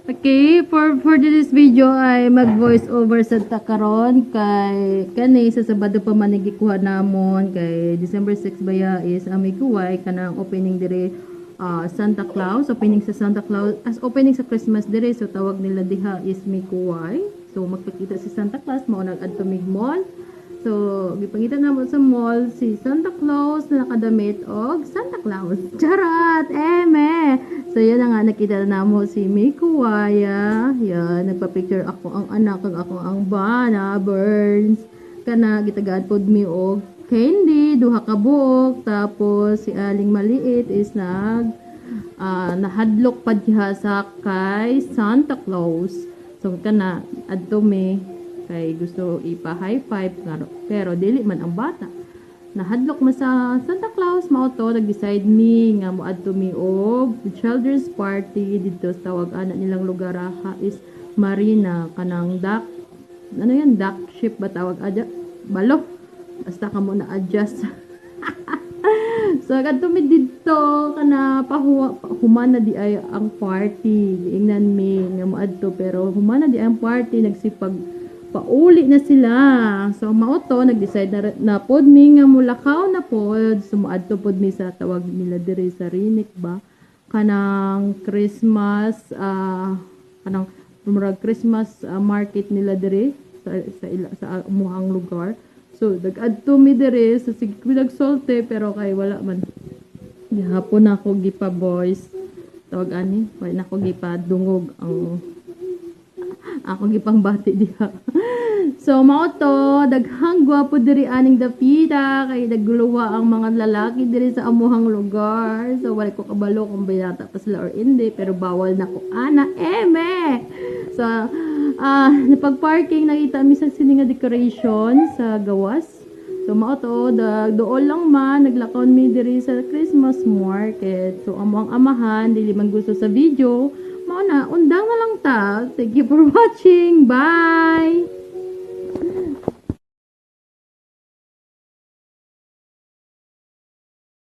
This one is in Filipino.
Okay, for this video ay mag voice over sa takaron kay kani sa Sabado pa man gikuha namon kay December 6 baya is ami kuway kanang opening dire Santa Claus, opening sa Santa Claus as opening sa Christmas dire, so tawag nila diha is Mikuway. So magpakita si Santa Claus mao nag-adto mig mall. So gipangita namo sa mall si Santa Claus na nakadamit og Santa Claus. Charot! Eme! So yan na nga nakita namo si Mikuwaya. Yan nagpa-picture ako ang anak kag ako ang bana Burns. Kana gitagaan pod mi og candy, duha ka buok, tapos si Aling Maliit is nahadlok pa diha sa kay Santa Claus. So kana adto mi kay gusto ipa high five pero dili man ang bata. Nahadlok man sa Santa Claus mao to nag-decide mi nga moadto mi og children's party dito sa tawag ana nilang lugar is Marina kanang duck. Ano yan, duck ship ba tawag aja? Balo. Basta ka mo na-adjust. So, kadto mi dito, kana humana di ay ang party. Ingnan mi, nga moadto. Pero humana di ay ang party, nagsipag pauli na sila. So, mauto, nag-decide na pod mi, nga mulakaw na pod. So, moadto pod mi sa tawag nila diri sa Rinik ba? Kanang Christmas, kanang Christmas market nila diri sa umuhang lugar. So, nag-adto mi dire sa sige nagsolte pero kay wala man. Gihapon ako gipa boys. Tawag ani, wala na ako gipa dungog ang ako gipang bati diha. So, mao to daghang gwapo diri aning dapita kay nagluwa ang mga lalaki diri sa amuhang lugar. So, wala ko kabalo kung bayata pa sila or hindi pero bawal na ko ana eme. So, napag-parking, nakita mi sa sininga decoration sa gawas. So, mao to, doon lang man, naglakaw mi diri sa Christmas market. So, among amahan, dili man gusto sa video, mao na, undang na lang ta. Thank you for watching. Bye!